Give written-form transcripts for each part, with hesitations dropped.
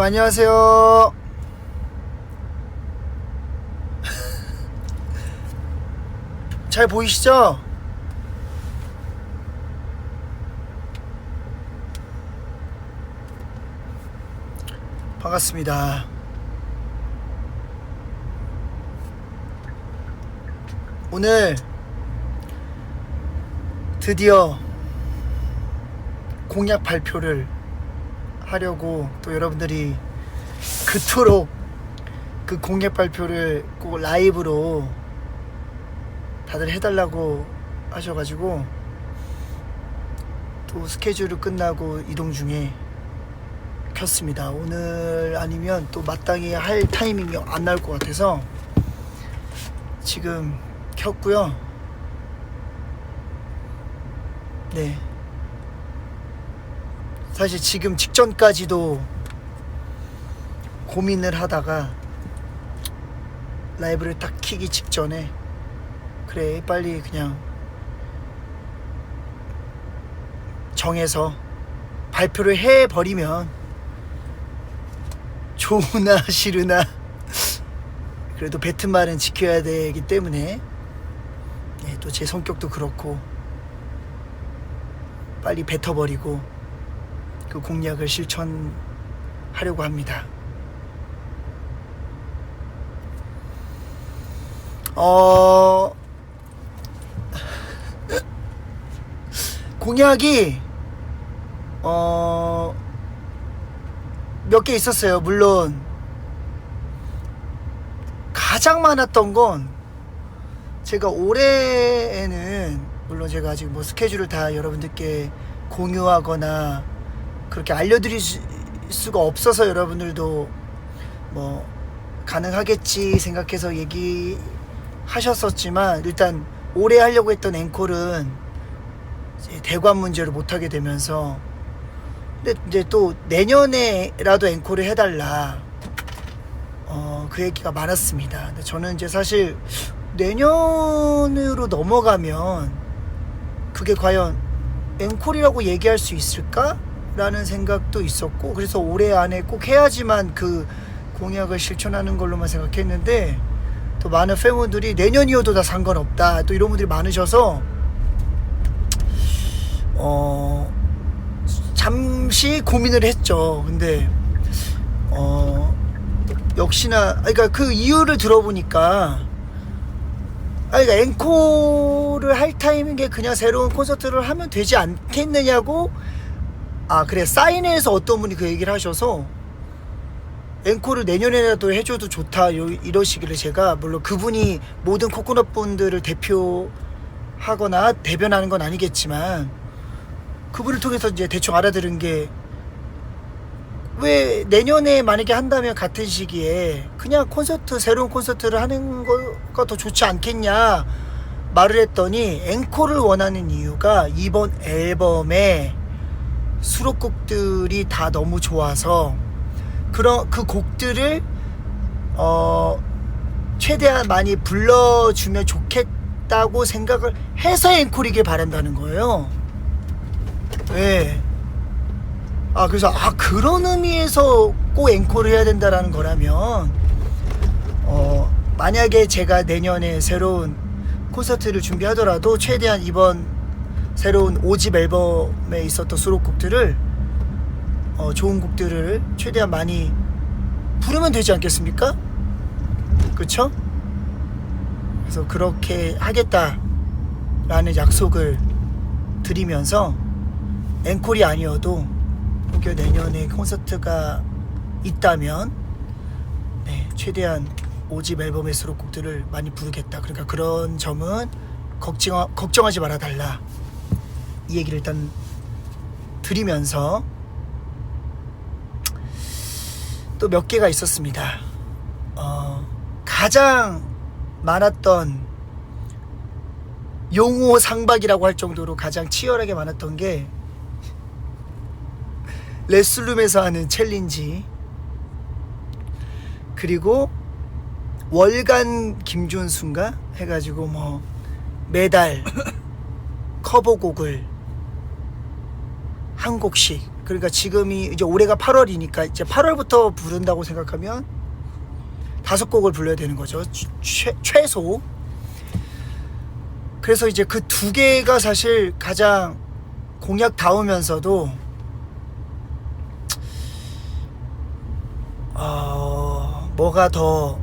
안녕하세요. 잘 보이시죠? 반갑습니다. 오늘 드디어 공약 발표를 하려고 또 여러분들이 그토록 그 공약 발표를 꼭 라이브로 다들 해달라고 하셔가지고 또 스케줄을 끝나고 이동 중에 켰습니다. 오늘 아니면 또 마땅히 할 타이밍이 안 나올 것 같아서 지금 켰고요. 네. 사실 지금 직전까지도 고민을 하다가 라이브를 딱 키기 직전에 그래 빨리 그냥 정해서 발표를 해버리면 좋으나 싫으나 그래도 뱉은 말은 지켜야 되기 때문에 네, 또 제 성격도 그렇고 빨리 뱉어버리고 그 공약을 실천하려고 합니다. 공약이 몇 개 있었어요. 물론 가장 많았던 건 제가 올해에는 물론 제가 아직 뭐 스케줄을 다 여러분들께 공유하거나 그렇게 알려드릴 수가 없어서 여러분들도 뭐 가능하겠지 생각해서 얘기하셨었지만 일단 올해 하려고 했던 앵콜은 이제 대관 문제로 못하게 되면서 근데 이제 또 내년에라도 앵콜을 해달라 그 얘기가 많았습니다. 근데 저는 이제 사실 내년으로 넘어가면 그게 과연 앵콜이라고 얘기할 수 있을까? 라는 생각도 있었고 그래서 올해 안에 꼭 해야지만 그 공약을 실천하는 걸로만 생각했는데 또 많은 팬분들이 내년이어도 다 상관없다 또 이런 분들이 많으셔서 잠시 고민을 했죠. 근데 역시나 그러니까 그 이유를 들어보니까 그러니까 앵콜을 할 타이밍에 그냥 새로운 콘서트를 하면 되지 않겠느냐고 그래 사인회에서 어떤 분이 그 얘기를 하셔서 앵콜을 내년에라도 해줘도 좋다 이러시길래 제가 물론 그분이 모든 코코넛 분들을 대표하거나 대변하는 건 아니겠지만 그분을 통해서 이제 대충 알아들은 게 왜 내년에 만약에 한다면 같은 시기에 그냥 새로운 콘서트를 하는 거가 더 좋지 않겠냐 말을 했더니 앵콜을 원하는 이유가 이번 앨범에 수록곡들이 다 너무 좋아서 그 곡들을 최대한 많이 불러주면 좋겠다고 생각을 해서 앵콜이길 바란다는 거예요. 네. 그래서 그런 의미에서 꼭 앵콜을 해야 된다라는 거라면 만약에 제가 내년에 새로운 콘서트를 준비하더라도 최대한 이번 새로운 5집 앨범에 있었던 수록곡들을 좋은 곡들을 최대한 많이 부르면 되지 않겠습니까? 그쵸? 그래서 그렇게 하겠다라는 약속을 드리면서 앵콜이 아니어도 혹여 내년에 콘서트가 있다면 네, 최대한 5집 앨범의 수록곡들을 많이 부르겠다. 그러니까 그런 점은 걱정하지 말아달라. 이 얘기를 일단 드리면서 또 몇 개가 있었습니다. 가장 많았던 용호 상박이라고 할 정도로 가장 치열하게 많았던 게 레슬룸에서 하는 챌린지 그리고 월간 김준수인가 해가지고 뭐 매달 커버곡을 한 곡씩 그러니까 지금이 이제 올해가 8월이니까 이제 8월부터 부른다고 생각하면 5곡을 불러야 되는 거죠. 최소. 그래서 이제 그 2개가 사실 가장 공약다우면서도 뭐가 더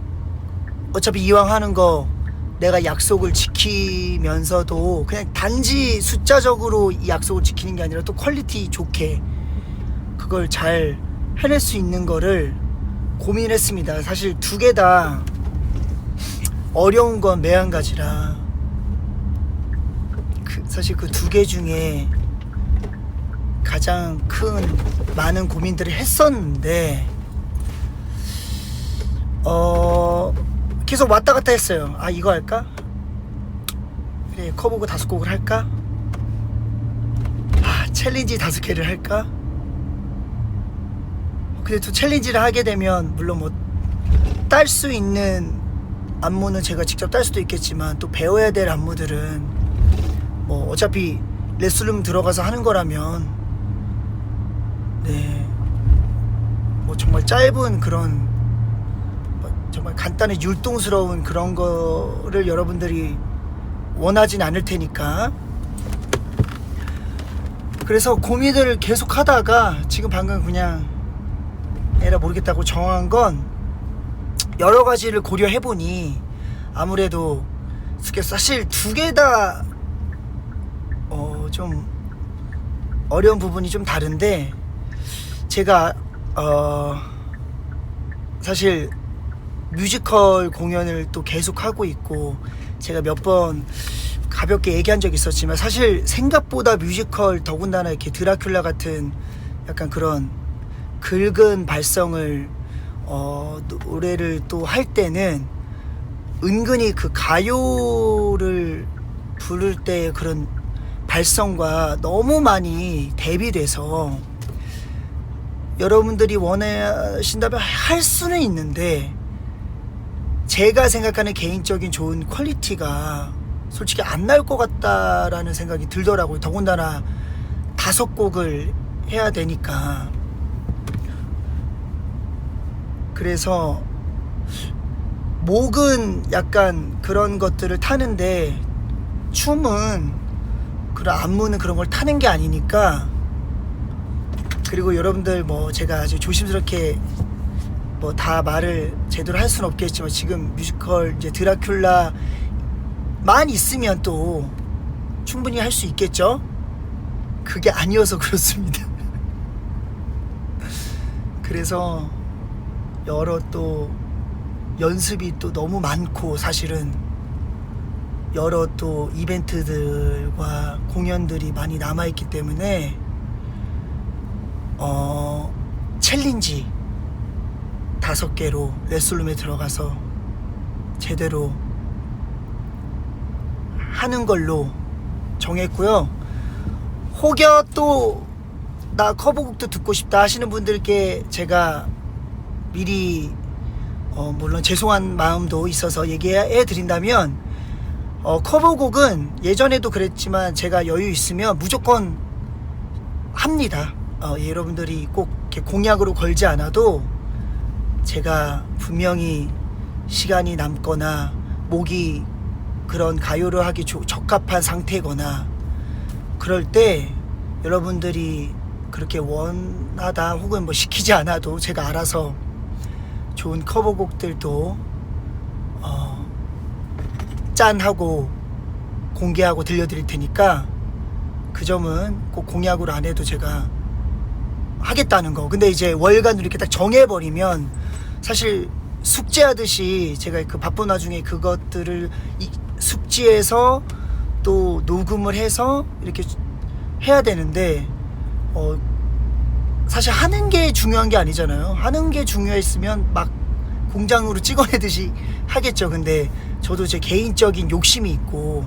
어차피 이왕 하는 거 내가 약속을 지키면서도 그냥 단지 숫자적으로 이 약속을 지키는 게 아니라 또 퀄리티 좋게 그걸 잘 해낼 수 있는 거를 고민했습니다. 사실 2개 다 어려운 건 매한가지라 사실 그 2개 중에 가장 큰 많은 고민들을 했었는데 계속 왔다 갔다 했어요. 아, 이거 할까? 그래, 커버곡 5곡을 할까? 아, 챌린지 5개를 할까? 근데 또 챌린지를 하게 되면 물론 뭐 딸 수 있는 안무는 제가 직접 딸 수도 있겠지만 또 배워야 될 안무들은 뭐 어차피 레슨룸 들어가서 하는 거라면 네, 뭐 정말 짧은 그런 정말 간단히 율동스러운 그런 거를 여러분들이 원하진 않을 테니까. 그래서 고민을 계속 하다가 지금 방금 그냥 에라 모르겠다고 정한 건 여러 가지를 고려해보니 아무래도 사실 2개 다 좀 어려운 부분이 좀 다른데 제가 사실 뮤지컬 공연을 또 계속 하고 있고 제가 몇 번 가볍게 얘기한 적이 있었지만 사실 생각보다 뮤지컬 더군다나 이렇게 드라큘라 같은 약간 그런 긁은 발성을 노래를 또 할 때는 은근히 그 가요를 부를 때 그런 발성과 너무 많이 대비돼서 여러분들이 원하신다면 할 수는 있는데 제가 생각하는 개인적인 좋은 퀄리티가 솔직히 안 나올 것 같다라는 생각이 들더라고요. 더군다나 5곡을 해야 되니까. 그래서 목은 약간 그런 것들을 타는데 춤은 그런 안무는 그런 걸 타는 게 아니니까. 그리고 여러분들 뭐 제가 아주 조심스럽게 뭐 다 말을 제대로 할 수는 없겠지만 지금 뮤지컬 이제 드라큘라만 있으면 또 충분히 할 수 있겠죠. 그게 아니어서 그렇습니다. 그래서 여러 또 연습이 또 너무 많고 사실은 여러 또 이벤트들과 공연들이 많이 남아있기 때문에 챌린지 5개로 레슨룸에 들어가서 제대로 하는 걸로 정했고요. 혹여 또 나 커버곡도 듣고 싶다 하시는 분들께 제가 미리 물론 죄송한 마음도 있어서 얘기해 드린다면 커버곡은 예전에도 그랬지만 제가 여유 있으면 무조건 합니다. 여러분들이 꼭 이렇게 공약으로 걸지 않아도 제가 분명히 시간이 남거나 목이 그런 가요를 하기 적합한 상태거나 그럴 때 여러분들이 그렇게 원하다 혹은 뭐 시키지 않아도 제가 알아서 좋은 커버곡들도 짠하고 공개하고 들려드릴 테니까 그 점은 꼭 공약으로 안 해도 제가 하겠다는 거. 근데 이제 월간으로 이렇게 딱 정해버리면 사실 숙제하듯이 제가 그 바쁜 와중에 그것들을 숙지해서 또 녹음을 해서 이렇게 해야 되는데 사실 하는 게 중요한 게 아니잖아요. 하는 게 중요했으면 막 공장으로 찍어내듯이 하겠죠. 근데 저도 제 개인적인 욕심이 있고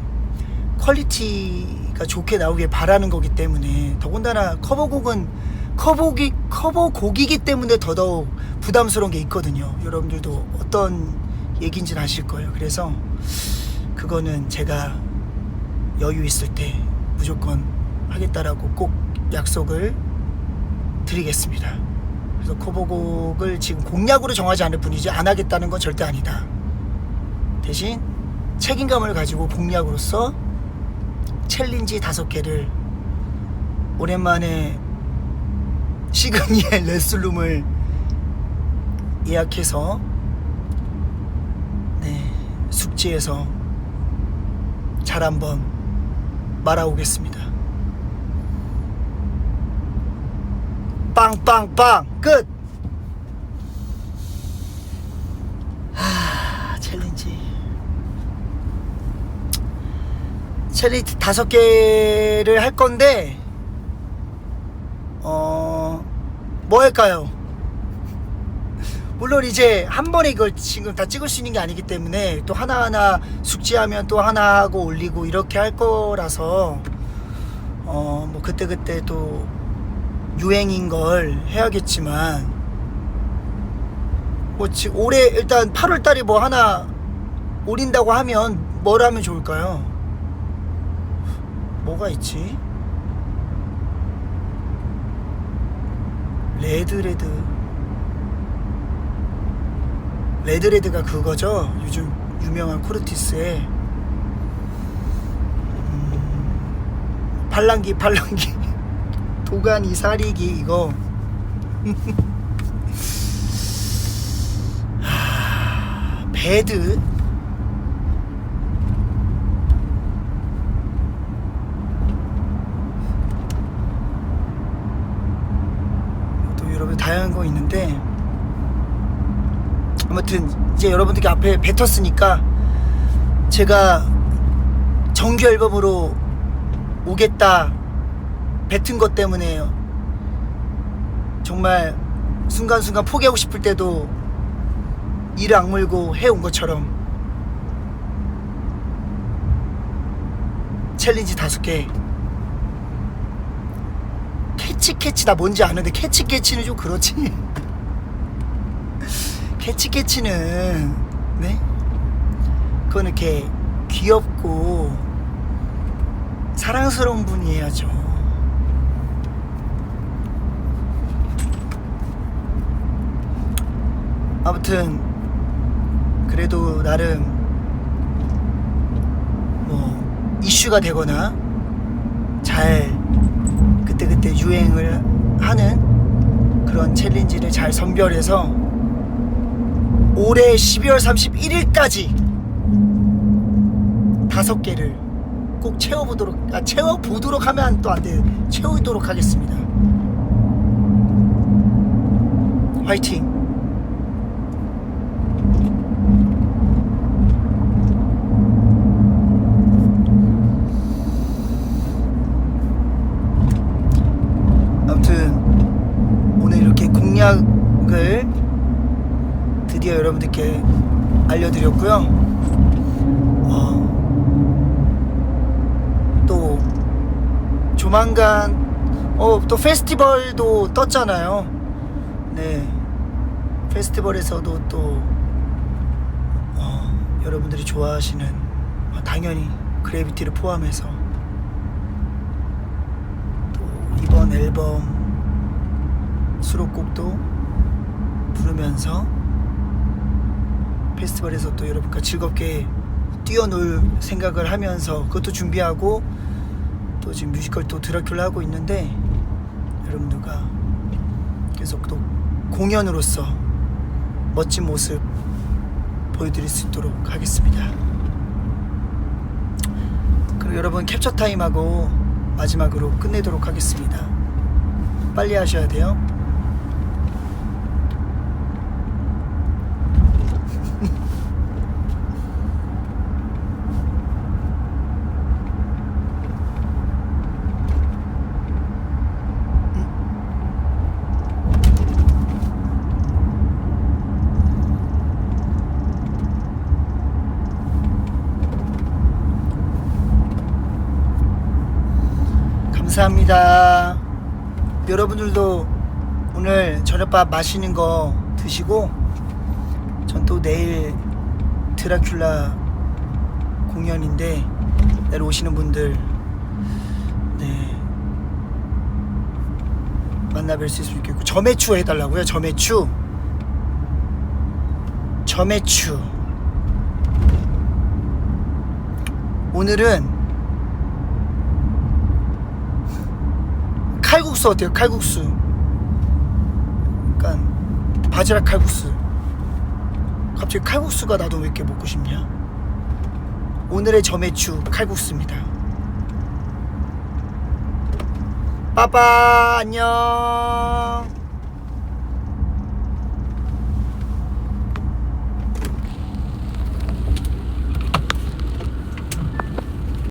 퀄리티가 좋게 나오길 바라는 거기 때문에 더군다나 커버곡이기 때문에 더더욱 부담스러운 게 있거든요. 여러분들도 어떤 얘기인지는 아실 거예요. 그래서 그거는 제가 여유 있을 때 무조건 하겠다라고 꼭 약속을 드리겠습니다. 그래서 커버곡을 지금 공약으로 정하지 않을 뿐이지 안 하겠다는 건 절대 아니다. 대신 책임감을 가지고 공약으로서 챌린지 5개를 오랜만에 시그니엘 레슬룸을 예약해서 숙지해서 잘 한번 말아오겠습니다. 빵빵빵 끝. 챌린지 5개를 할 건데 뭐 할까요? 물론 이제 한 번에 이걸 지금 다 찍을 수 있는 게 아니기 때문에 또 하나하나 숙지하면 또 하나 하고 올리고 이렇게 할 거라서 뭐 그때그때 또 유행인 걸 해야겠지만 뭐 지금 올해 일단 8월 달에 뭐 하나 올린다고 하면 뭘 하면 좋을까요? 뭐가 있지? 레드레드가 그거죠? 요즘 유명한 코르티스의 팔랑기 도가니 사리기 이거 배드 또 여러분 다양한 거 있는데 아무튼 이제 여러분들께 앞에 뱉었으니까 제가 정규 앨범으로 오겠다 뱉은 것 때문에 정말 순간순간 포기하고 싶을 때도 이를 악물고 해온 것처럼 챌린지 5개 캐치 나 뭔지 아는데 캐치는 좀 그렇지. 캐치는 네? 그건 이렇게 귀엽고 사랑스러운 분이 해야죠. 아무튼 그래도 나름 뭐 이슈가 되거나 잘 그때그때 유행을 하는 그런 챌린지를 잘 선별해서 올해 12월 31일까지 5개를 꼭 채워보도록 하면 또 안 돼. 채우도록 하겠습니다. 화이팅! 아무튼 오늘 이렇게 공약을 드디어 여러분들께 알려드렸고요. 또 조만간 또 페스티벌도 떴잖아요. 네, 페스티벌에서도 또 여러분들이 좋아하시는 당연히 그래비티를 포함해서 또 이번 앨범 수록곡도 부르면서 페스티벌에서 또 여러분과 즐겁게 뛰어놀 생각을 하면서 그것도 준비하고 또 지금 뮤지컬 또 드라큘라 하고 있는데 여러분들과 계속 또 공연으로서 멋진 모습 보여드릴 수 있도록 하겠습니다. 그리고 여러분 캡처 타임하고 마지막으로 끝내도록 하겠습니다. 빨리 하셔야 돼요. 감사합니다. 여러분들도 오늘 저녁밥 맛있는 거 드시고 전 또 내일 드라큘라 공연인데 내일 오시는 분들 네 만나 뵐 수 있겠고. 점액추 해달라고요. 점액추. 오늘은 칼국수 어때요? 칼국수. 약간 바지락 칼국수. 갑자기 칼국수가 나도 왜 이렇게 먹고 싶냐? 오늘의 점액추 칼국수입니다. 빠빠 안녕.